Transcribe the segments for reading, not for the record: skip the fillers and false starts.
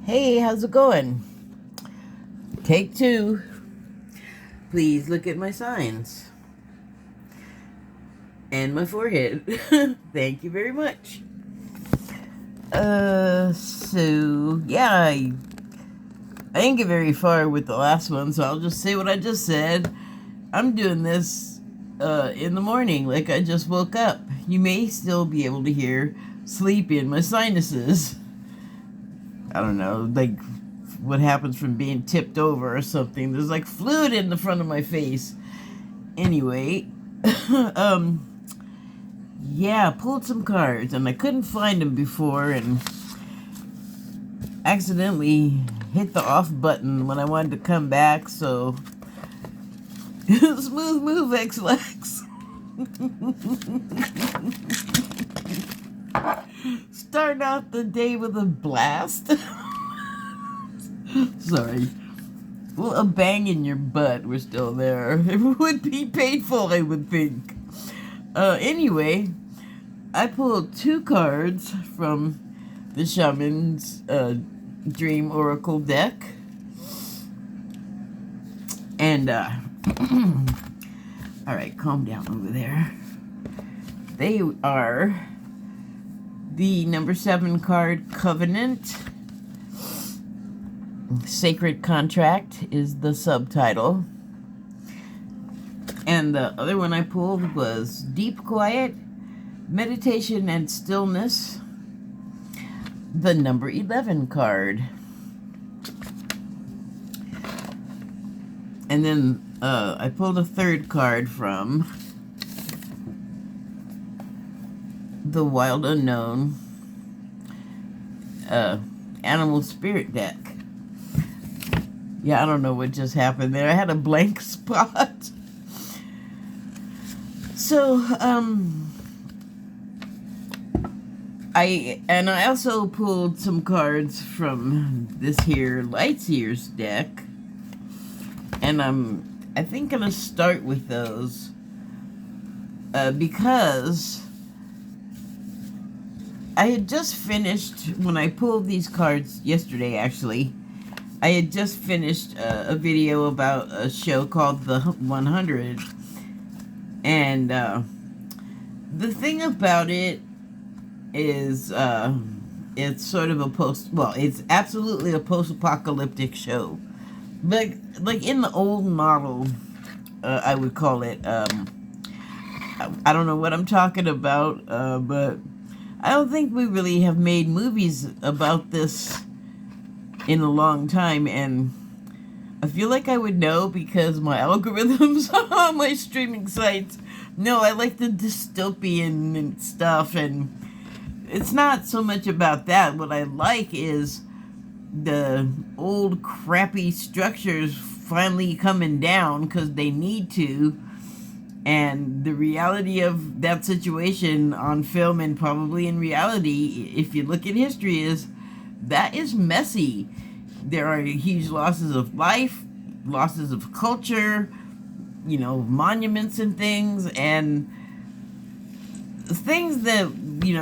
Hey, how's it going? Take two. Please look at my signs and my forehead. Thank you very much. So yeah, I didn't get very far with the last one, so I'll just say what I just said. I'm doing this in the morning, like I just woke up. You may still be able to hear sleep in my sinuses. I don't know, like what happens from being tipped over or something. There's like fluid in the front of my face. Anyway, yeah, pulled some cards and I couldn't find them before and accidentally hit the off button when I wanted to come back, so smooth move, X-Lax. Starting out the day with a blast. Sorry. Well, a bang in your butt, we're still there. It would be painful, I would think. Anyway, I pulled two cards from the Shaman's Dream Oracle deck. And, alright, calm down over there. They are the number 7 card, Covenant. Sacred Contract is the subtitle. And the other one I pulled was Deep Quiet, Meditation and Stillness, the number 11 card. And then I pulled a third card from the Wild Unknown Animal Spirit deck. Yeah, I don't know what just happened there. I had a blank spot. So, I also pulled some cards from this here Lightseer's deck. And I think I'm gonna start with those because I had just finished, when I pulled these cards yesterday actually, I had just finished a video about a show called The 100. And the thing about it is it's sort of it's absolutely a post-apocalyptic show. But like in the old model, I would call it, I don't know what I'm talking about, but I don't think we really have made movies about this in a long time, and I feel like I would know because my algorithms on my streaming sites know I like the dystopian and stuff, and it's not so much about that. What I like is the old crappy structures finally coming down because they need to, and the reality of that situation on film and probably in reality, if you look at history, is that is messy. There are huge losses of life, losses of culture, monuments and things, and things that,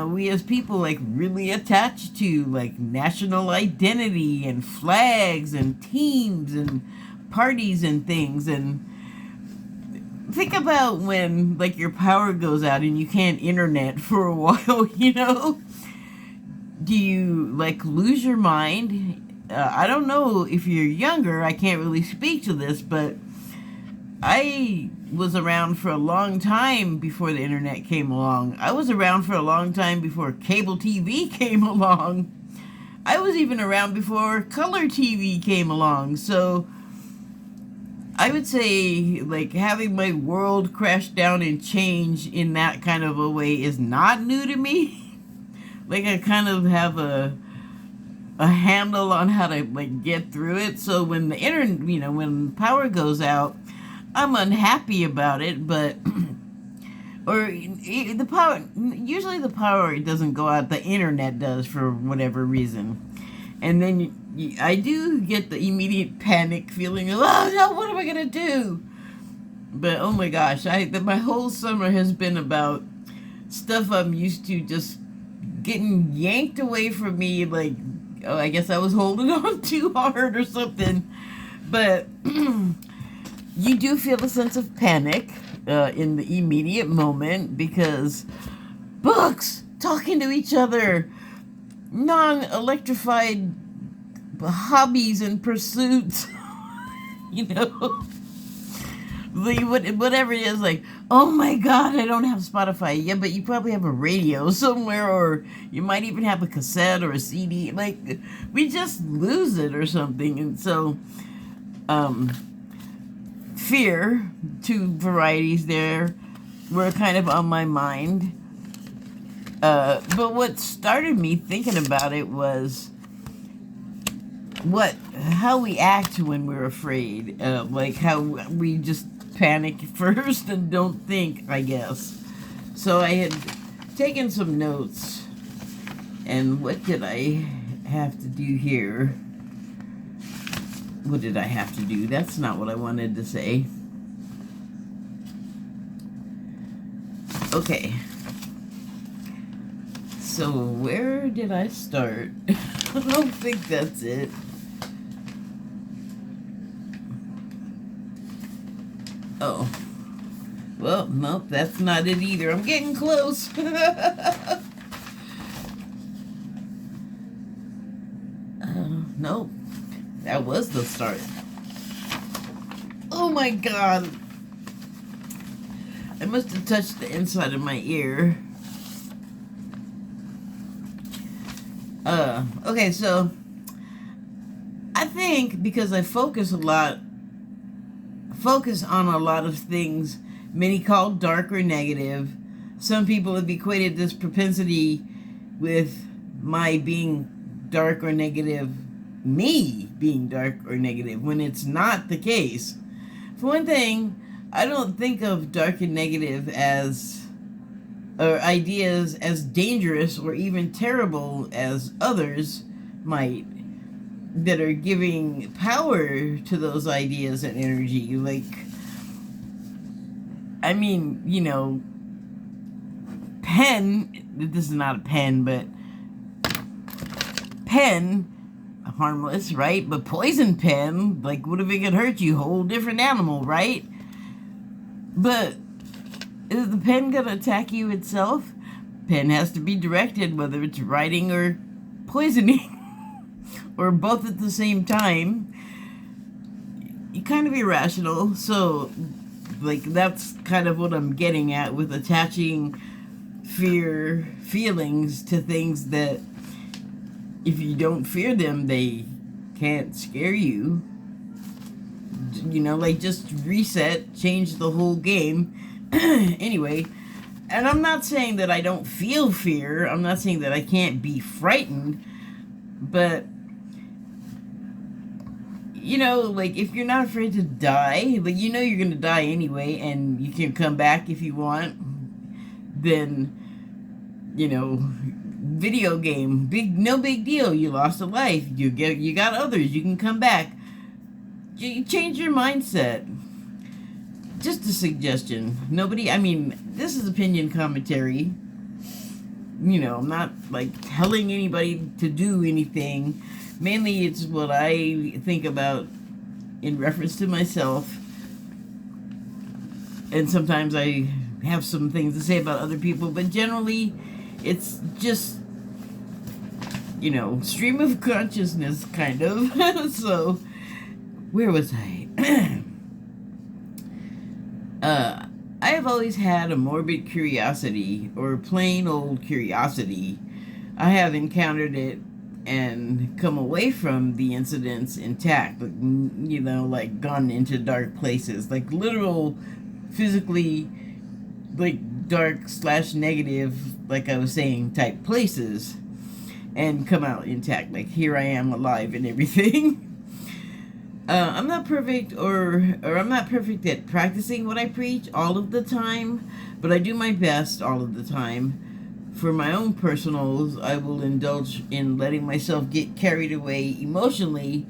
we as people like really attach to, like national identity and flags and teams and parties and things. And think about when like your power goes out and you can't internet for a while, Do you like lose your mind? I don't know if you're younger, I can't really speak to this, but I was around for a long time before the internet came along. I was around for a long time before cable TV came along. I was even around before color TV came along. So I would say like having my world crash down and change in that kind of a way is not new to me. Like I kind of have a handle on how to like get through it. So when the internet, when power goes out, I'm unhappy about it, but usually the power doesn't go out, the internet does for whatever reason. And then I do get the immediate panic feeling of, oh no, what am I gonna do? But oh my gosh, my whole summer has been about stuff I'm used to just getting yanked away from me, like oh, I guess I was holding on too hard or something. But you do feel a sense of panic in the immediate moment because books talking to each other, non-electrified hobbies and pursuits, you know, whatever it is, like, oh my god, I don't have Spotify. Yeah, but you probably have a radio somewhere, or you might even have a cassette or a CD. Like, we just lose it or something. And so fear, two varieties there, were kind of on my mind. But what started me thinking about it was how we act when we're afraid. Like how we just panic first and don't think, I guess. So I had taken some notes, and what did I have to do here? What did I have to do? That's not what I wanted to say. Okay. So where did I start? I don't think that's it. Oh. Well, nope, that's not it either. I'm getting close. Nope. That was the start. Oh my god. I must have touched the inside of my ear. Okay, so I think because I focus on a lot of things many call dark or negative. Some people have equated this propensity with my being dark or negative, me being dark or negative, when it's not the case. For one thing, I don't think of dark and negative or ideas as dangerous or even terrible as others might, that are giving power to those ideas and energy. Like, I mean, you know, this is not a pen, but pen, harmless, right? But poison pen, like, what if it could hurt you? Whole different animal, right? But is the pen gonna attack you itself? Pen has to be directed, whether it's writing or poisoning, or both at the same time. You're kind of irrational. So, like, that's kind of what I'm getting at with attaching feelings to things that, if you don't fear them, they can't scare you. You know, like, just reset, change the whole game. Anyway, and I'm not saying that I don't feel fear. I'm not saying that I can't be frightened. But, you know, like, if you're not afraid to die, like, you know you're going to die anyway, and you can come back if you want, then, you know, video game, no big deal. You lost a life. You got others. You can come back. You change your mindset. Just a suggestion. I mean, this is opinion commentary. You know, I'm not, like, telling anybody to do anything. Mainly, it's what I think about in reference to myself. And sometimes I have some things to say about other people. But generally, it's just, you know, stream of consciousness, kind of. So, where was I? I have always had a morbid curiosity, or plain old curiosity. I have encountered it and come away from the incidents intact, you know, like gone into dark places, like literal, physically, like dark/negative, like I was saying, type places, and come out intact, like here I am alive and everything. I'm not perfect, or I'm not perfect at practicing what I preach all of the time, but I do my best all of the time. For my own personals, I will indulge in letting myself get carried away emotionally,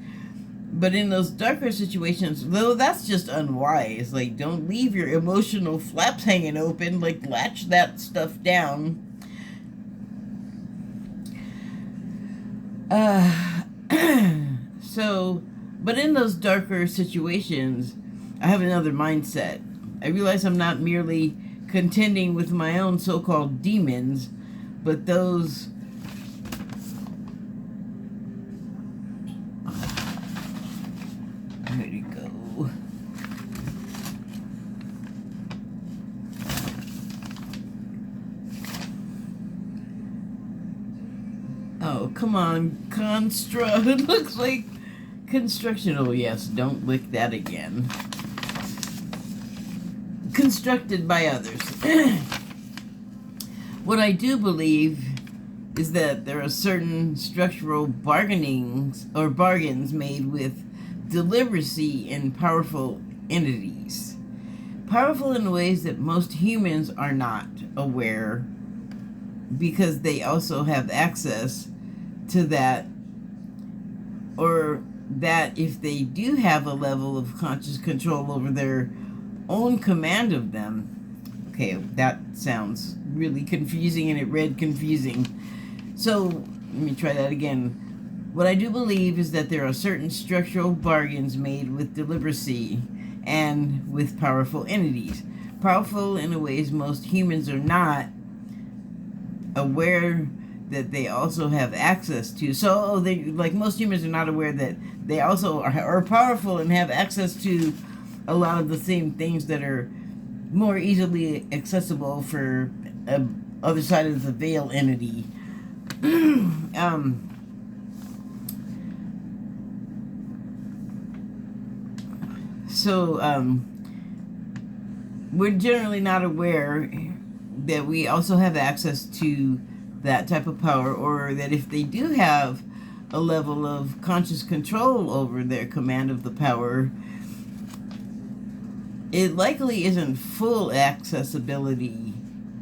but in those darker situations, though, that's just unwise. Like, don't leave your emotional flaps hanging open, like, latch that stuff down. So, but in those darker situations, I have another mindset. I realize I'm not merely contending with my own so-called demons, but those where'd it go? Oh, come on, construct. It looks like construction. Oh, yes, don't lick that again. Constructed by others. What I do believe is that there are certain structural bargains made with deliberacy in powerful entities. Powerful in ways that most humans are not aware, because they also have access to that, or that if they do have a level of conscious control over their own command of them. Okay, that sounds really confusing, and it read confusing. So let me try that again. What I do believe is that there are certain structural bargains made with deliberacy and with powerful entities. Powerful in ways most humans are not aware that they also have access to. So they, like, most humans are not aware that they also are powerful and have access to a lot of the same things that are more easily accessible for other side of the veil entity. We're generally not aware that we also have access to that type of power, or that if they do have a level of conscious control over their command of the power, it likely isn't full accessibility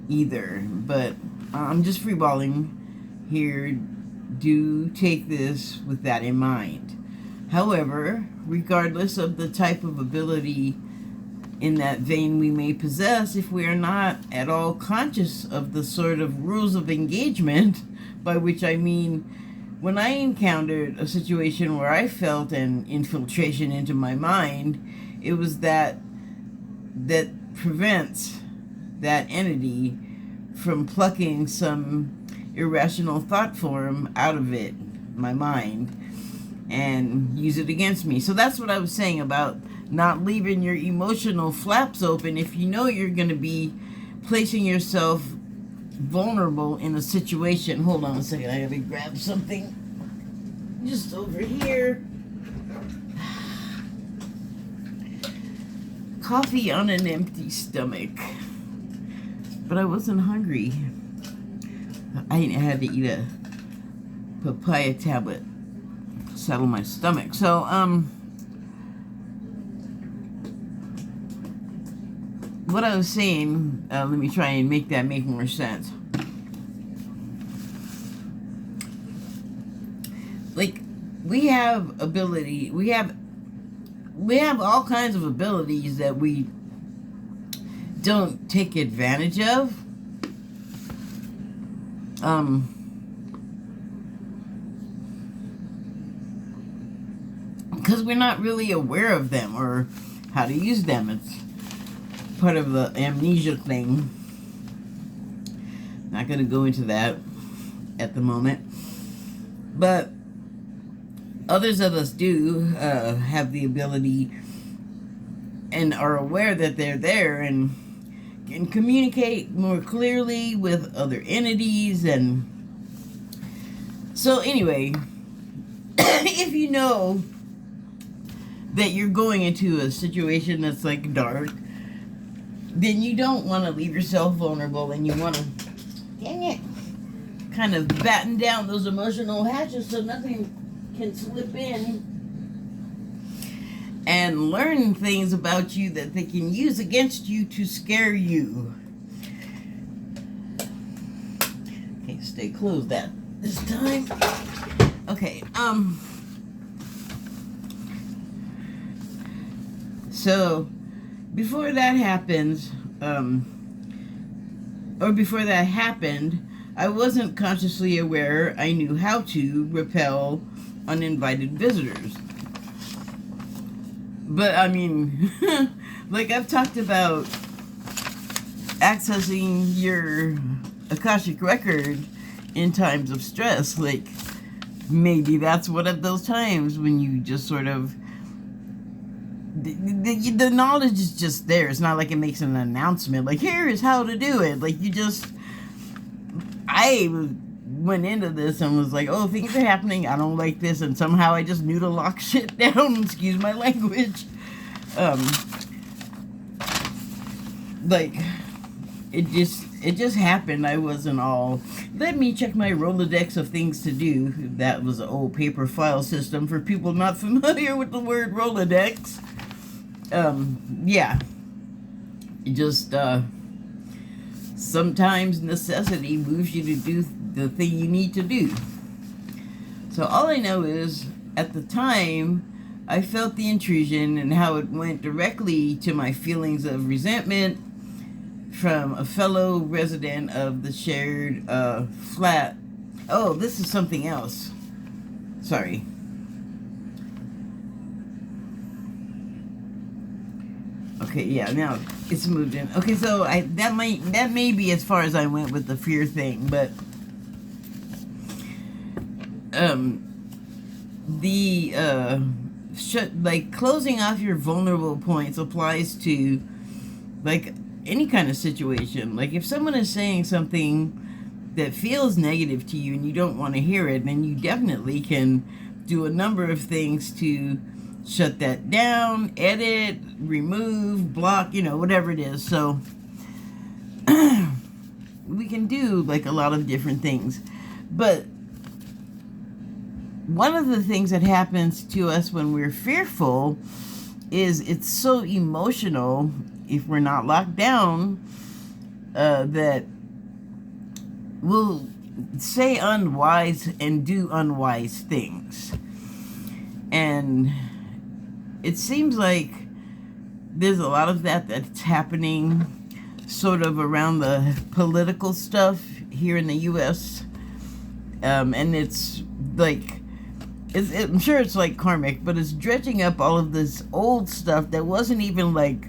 either. But I'm just freeballing here. Do take this with that in mind. However, regardless of the type of ability in that vein we may possess, if we are not at all conscious of the sort of rules of engagement, by which I mean, when I encountered a situation where I felt an infiltration into my mind, it was that prevents that entity from plucking some irrational thought form out of it, my mind, and use it against me. So that's what I was saying about not leaving your emotional flaps open if you know you're going to be placing yourself vulnerable in a situation. Hold on a second, I gotta grab something just over here. Coffee on an empty stomach. But I wasn't hungry. I had to eat a papaya tablet to settle my stomach. So, what I was saying, let me try and make that make more sense. Like, we have ability, we have all kinds of abilities that we don't take advantage of. Because we're not really aware of them or how to use them. It's part of the amnesia thing. Not going to go into that at the moment. But others of us do have the ability and are aware that they're there and can communicate more clearly with other entities. And so anyway, if you know that you're going into a situation that's like dark, then you don't want to leave yourself vulnerable, and you want to, dang it, kind of batten down those emotional hatches so nothing can slip in, and learn things about you that they can use against you to scare you. Okay, stay closed that this time. Okay, so before that happens, or before that happened, I wasn't consciously aware I knew how to repel uninvited visitors. But I mean, like I've talked about accessing your Akashic record in times of stress. Like maybe that's one of those times when you just sort of the knowledge is just there. It's not like it makes an announcement like here is how to do it. Like I went into this and was like, oh, things are happening, I don't like this, and somehow I just knew to lock shit down. Excuse my language. Like it just happened. I wasn't all, let me check my Rolodex of things to do. That was an old paper file system for people not familiar with the word Rolodex. Yeah. It just, sometimes necessity moves you to do the thing you need to do. So all I know is, at the time, I felt the intrusion and how it went directly to my feelings of resentment from a fellow resident of the shared flat. Oh, this is something else. Sorry. Okay, yeah, now it's moved in. Okay, so that may be as far as I went with the fear thing, but like closing off your vulnerable points applies to like any kind of situation. Like if someone is saying something that feels negative to you and you don't want to hear it, then you definitely can do a number of things to shut that down, edit, remove, block, whatever it is. So we can do like a lot of different things. But one of the things that happens to us when we're fearful is it's so emotional if we're not locked down that we'll say unwise and do unwise things. And it seems like there's a lot of that's happening sort of around the political stuff here in the U.S. And it's like, I'm sure it's like karmic, but it's dredging up all of this old stuff that wasn't even like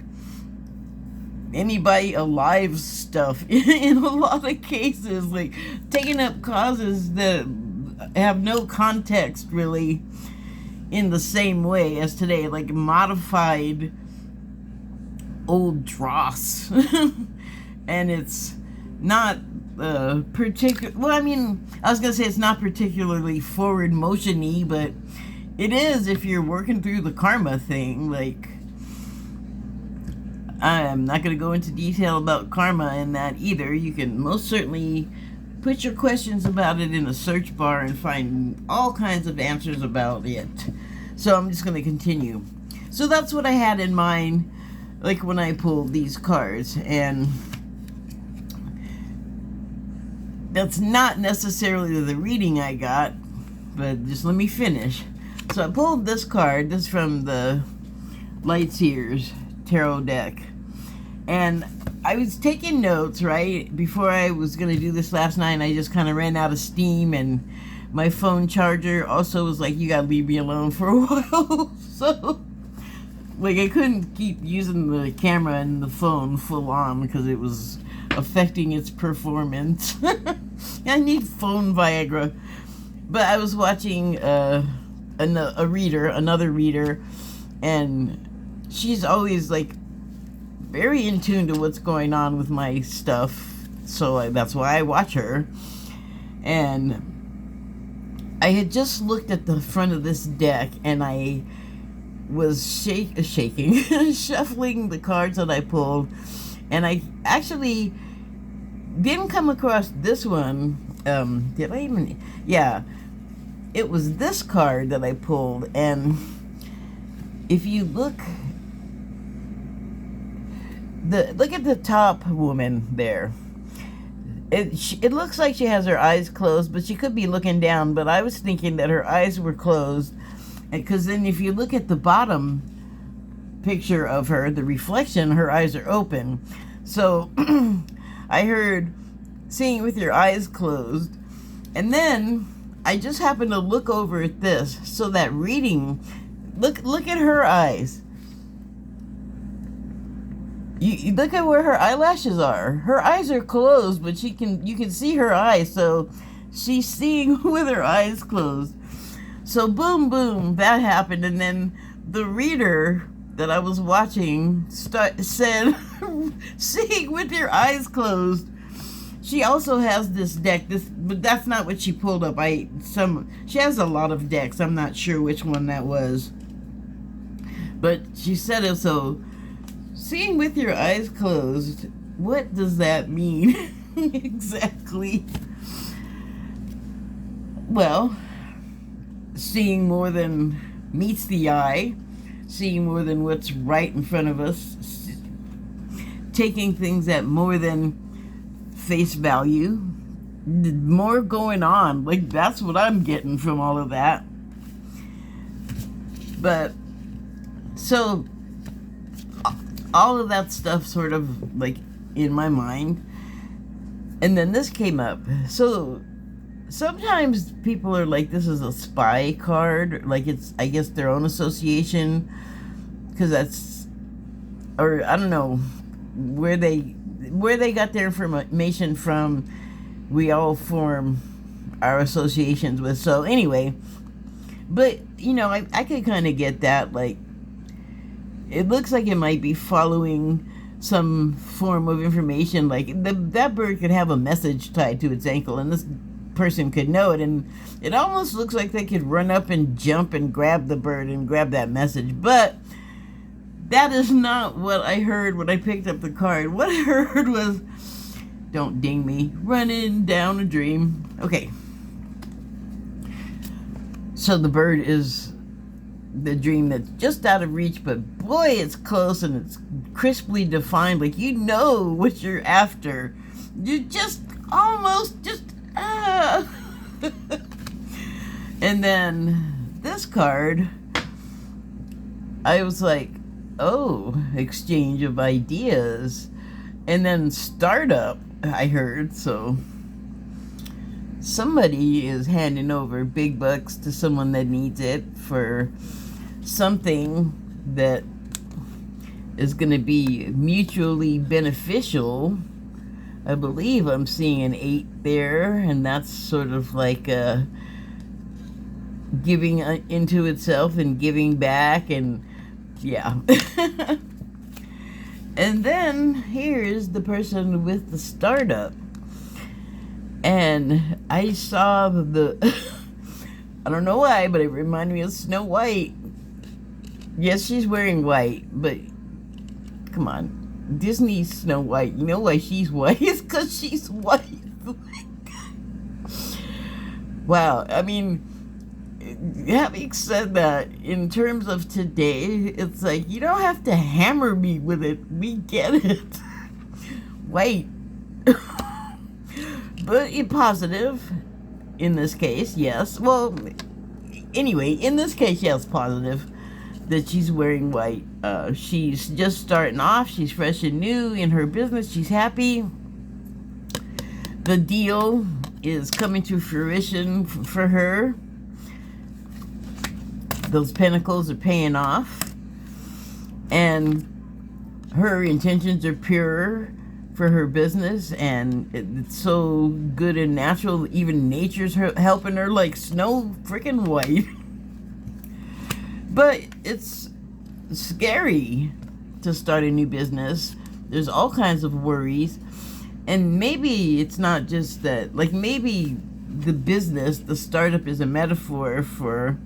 anybody alive stuff in a lot of cases, like taking up causes that have no context really in the same way as today, like modified old dross. And it's not particular. Well, I mean, I was gonna say it's not particularly forward motion-y, but it is if you're working through the karma thing. Like, I'm not gonna go into detail about karma and that either. You can most certainly put your questions about it in a search bar and find all kinds of answers about it. So I'm just gonna continue. So that's what I had in mind, like when I pulled these cards, and that's not necessarily the reading I got, but just let me finish. So I pulled this card. This is from the Lightseers Tarot deck. And I was taking notes, right? Before I was going to do this last night, I just kind of ran out of steam, and my phone charger also was like, you got to leave me alone for a while. So, like, I couldn't keep using the camera and the phone full on because it was affecting its performance. I need phone Viagra. But I was watching another reader, and she's always like very in tune to what's going on with my stuff, so that's why I watch her. And I had just looked at the front of this deck, and I was shaking shuffling the cards that I pulled, and I actually didn't come across this one. Did I even? Yeah, it was this card that I pulled, and if you look at the top woman there, it looks like she has her eyes closed, but she could be looking down. But I was thinking that her eyes were closed, because then if you look at the bottom picture of her, the reflection, her eyes are open. So I heard seeing with your eyes closed, and then I just happened to look over at this. So that reading, look at her eyes. You look at where her eyelashes are. Her eyes are closed, but you can see her eyes, so she's seeing with her eyes closed. So boom, boom, that happened, and then the reader that I was watching said, "Seeing with your eyes closed." She also has this deck. But that's not what she pulled up. She has a lot of decks. I'm not sure which one that was, but she said it. So, seeing with your eyes closed. What does that mean exactly? Well, seeing more than meets the eye, seeing more than what's right in front of us, taking things at more than face value, more going on. Like, that's what I'm getting from all of that. But so all of that stuff sort of like in my mind, and then this came up. So sometimes people are like, this is a spy card, like it's, I guess, their own association, because that's, or I don't know where they got their information from. We all form our associations with. So anyway, but you know, I could kind of get that. Like, it looks like it might be following some form of information. Like that bird could have a message tied to its ankle, and this person could know it, and it almost looks like they could run up and jump and grab the bird and grab that message. But that is not what I heard when I picked up the card. What I heard was, don't ding me, running down a dream. Okay. So the bird is the dream that's just out of reach, but boy, it's close and it's crisply defined. Like, you know what you're after. You just almost just, And then this card, I was like, oh, exchange of ideas. And then startup, I heard. So somebody is handing over big bucks to someone that needs it for something that is going to be mutually beneficial. I believe I'm seeing an 8 there, and that's sort of like giving into itself and giving back, and yeah. And then here's the person with the startup, and I saw the I don't know why, but it reminded me of Snow White. Yes, she's wearing white, but come on, Disney Snow White. You know why she's white? It's because she's white. Wow, I mean, having said that, in terms of today, it's like, you don't have to hammer me with it. We get it. White. But positive in this case, yes. Well, anyway, in this case, yes, positive that she's wearing white. She's just starting off. She's fresh and new in her business. She's happy. The deal is coming to fruition for her. Those pentacles are paying off, and her intentions are pure for her business, and it's so good and natural. Even nature's helping her, like Snow freaking White. But it's scary to start a new business. There's all kinds of worries, and maybe it's not just that. Like, maybe the business, the startup, is a metaphor for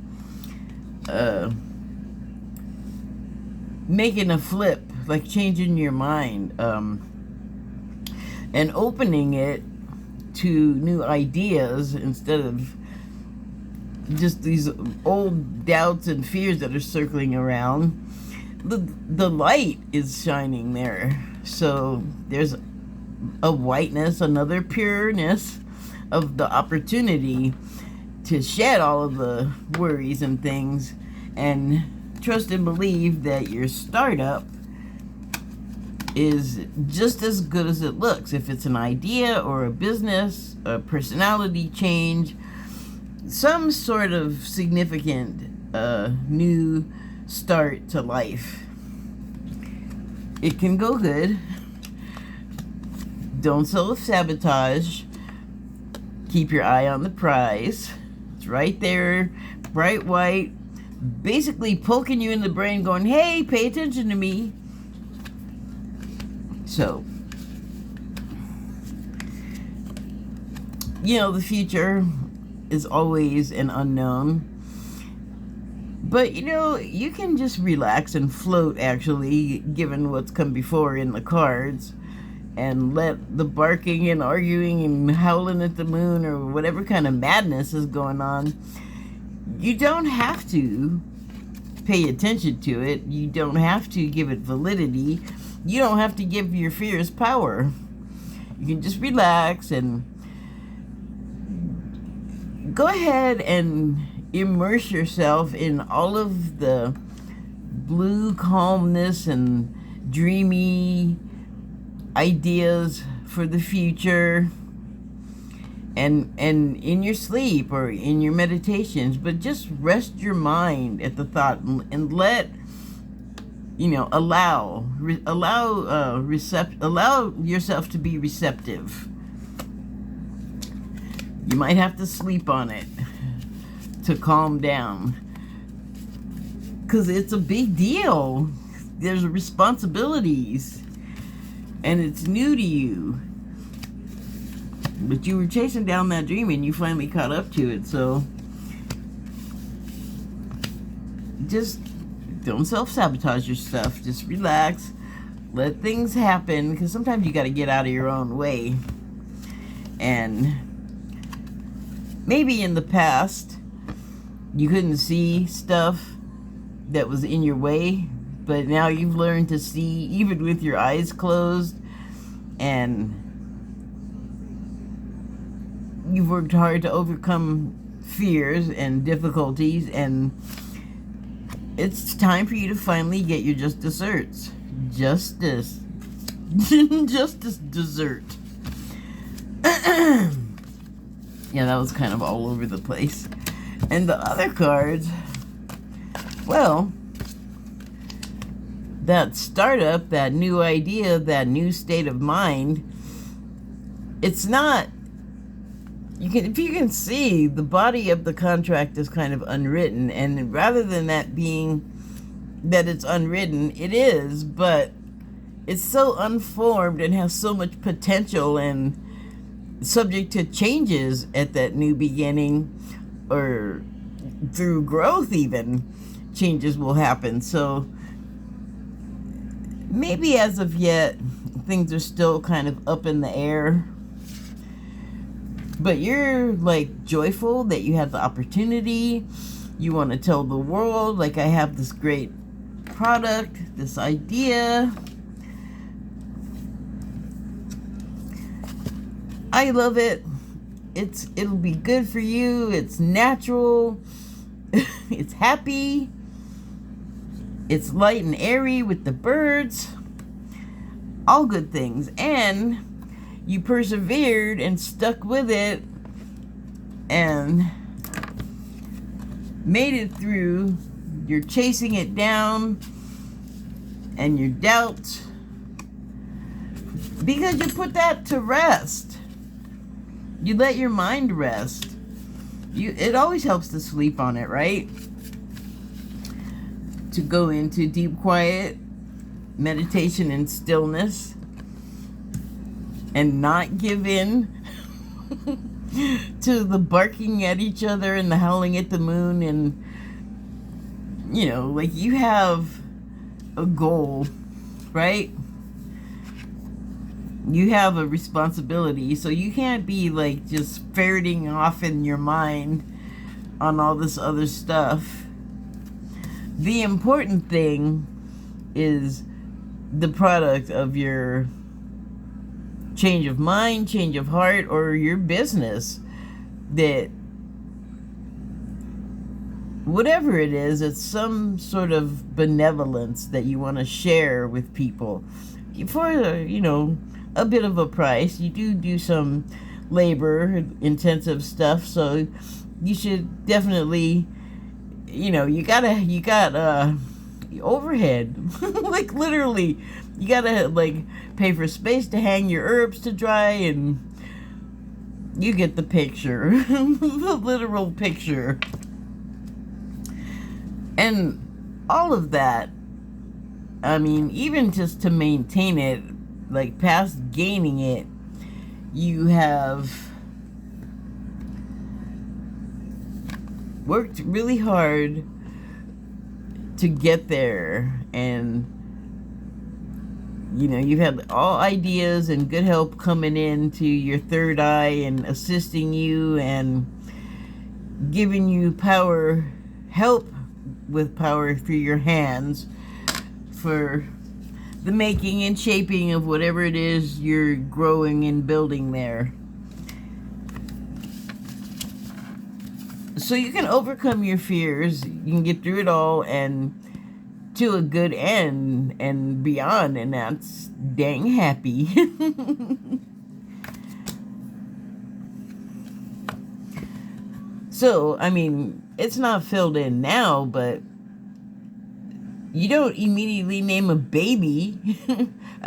making a flip, like changing your mind, and opening it to new ideas instead of just these old doubts and fears that are circling around. The light is shining there, so there's a whiteness, another pureness of the opportunity to shed all of the worries and things, and trust and believe that your startup is just as good as it looks. If it's an idea or a business, a personality change, some sort of significant new start to life. it can go good. Don't self-sabotage. Keep your eye on the prize. It's right there, bright white, basically poking you in the brain going, hey, pay attention to me. So, you know, the future is always an unknown. But, you know, you can just relax and float, actually, given what's come before in the cards, and let the barking and arguing and howling at the moon or whatever kind of madness is going on. You don't have to pay attention to it. You don't have to give it validity. You don't have to give your fears power. You can just relax and go ahead and immerse yourself in all of the blue calmness and dreamy ideas for the future, and in your sleep or in your meditations, but just rest your mind at the thought and let, you know, allow yourself to be receptive. You might have to sleep on it to calm down, because it's a big deal. There's responsibilities, and it's new to you. But you were chasing down that dream, and you finally caught up to it. So just don't self-sabotage your stuff. Just relax. Let things happen, because sometimes you got to get out of your own way. And maybe in the past you couldn't see stuff that was in your way, but now you've learned to see even with your eyes closed, and you've worked hard to overcome fears and difficulties, and it's time for you to finally get your just desserts. Justice dessert. Yeah, that was kind of all over the place. And the other cards, well, that startup, that new idea, that new state of mind, it's not, if you can see, the body of the contract is kind of unwritten, and rather than that being that it's unwritten, it is, but it's so unformed and has so much potential and subject to changes at that new beginning, or through growth even, changes will happen. So maybe as of yet, things are still kind of up in the air, but you're like joyful that you have the opportunity. You want to tell the world, like, I have this great product, this idea. I love it. It'll be good for you. It's natural. It's happy. It's light and airy with the birds. All good things. And you persevered and stuck with it and made it through. You're chasing it down and your doubts, because you put that to rest. You let your mind rest. It always helps to sleep on it, right? To go into deep quiet meditation and stillness and not give in to the barking at each other and the howling at the moon. And, you know, like, you have a goal, right? You have a responsibility, so you can't be like just ferreting off in your mind on all this other stuff. The important thing is the product of your change of mind, change of heart, or your business. That whatever it is, it's some sort of benevolence that you want to share with people for, you know, a bit of a price. You do some labor intensive stuff, so you should definitely, you know, you got overhead. Like literally, you gotta like pay for space to hang your herbs to dry, and you get the picture. The literal picture. And all of that, I mean, even just to maintain it, like past gaining it, you have worked really hard to get there, and you know, you've had all ideas and good help coming into your third eye and assisting you and giving you help with power through your hands for the making and shaping of whatever it is you're growing and building there. So you can overcome your fears, you can get through it all and to a good end and beyond, and that's dang happy. So, I mean, it's not filled in now, but you don't immediately name a baby.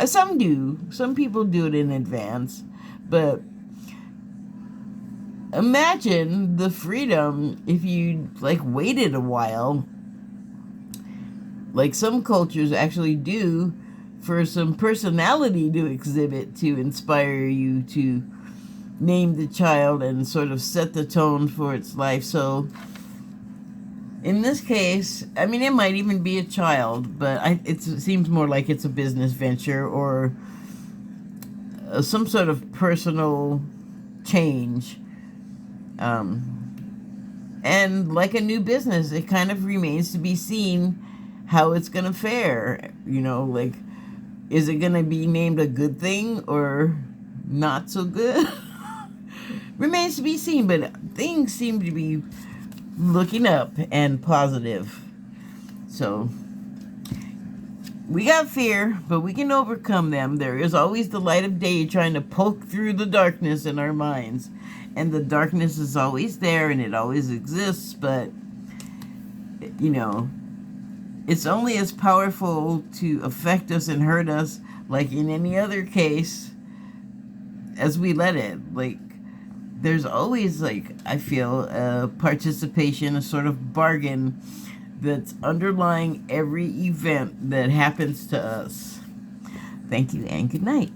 Some do. Some people do it in advance. But imagine the freedom if you, like, waited a while. Like some cultures actually do, for some personality to exhibit to inspire you to name the child and sort of set the tone for its life. So in this case, I mean, it might even be a child, but it seems more like it's a business venture or some sort of personal change. And like a new business, it kind of remains to be seen how it's going to fare. You know, like, is it going to be named a good thing or not so good? Remains to be seen, but things seem to be looking up and positive. So we got fear, but we can overcome them. There is always the light of day trying to poke through the darkness in our minds. And the darkness is always there and it always exists, but, you know, it's only as powerful to affect us and hurt us, like in any other case, as we let it. Like, there's always, like, I feel, a participation, a sort of bargain that's underlying every event that happens to us. Thank you and good night.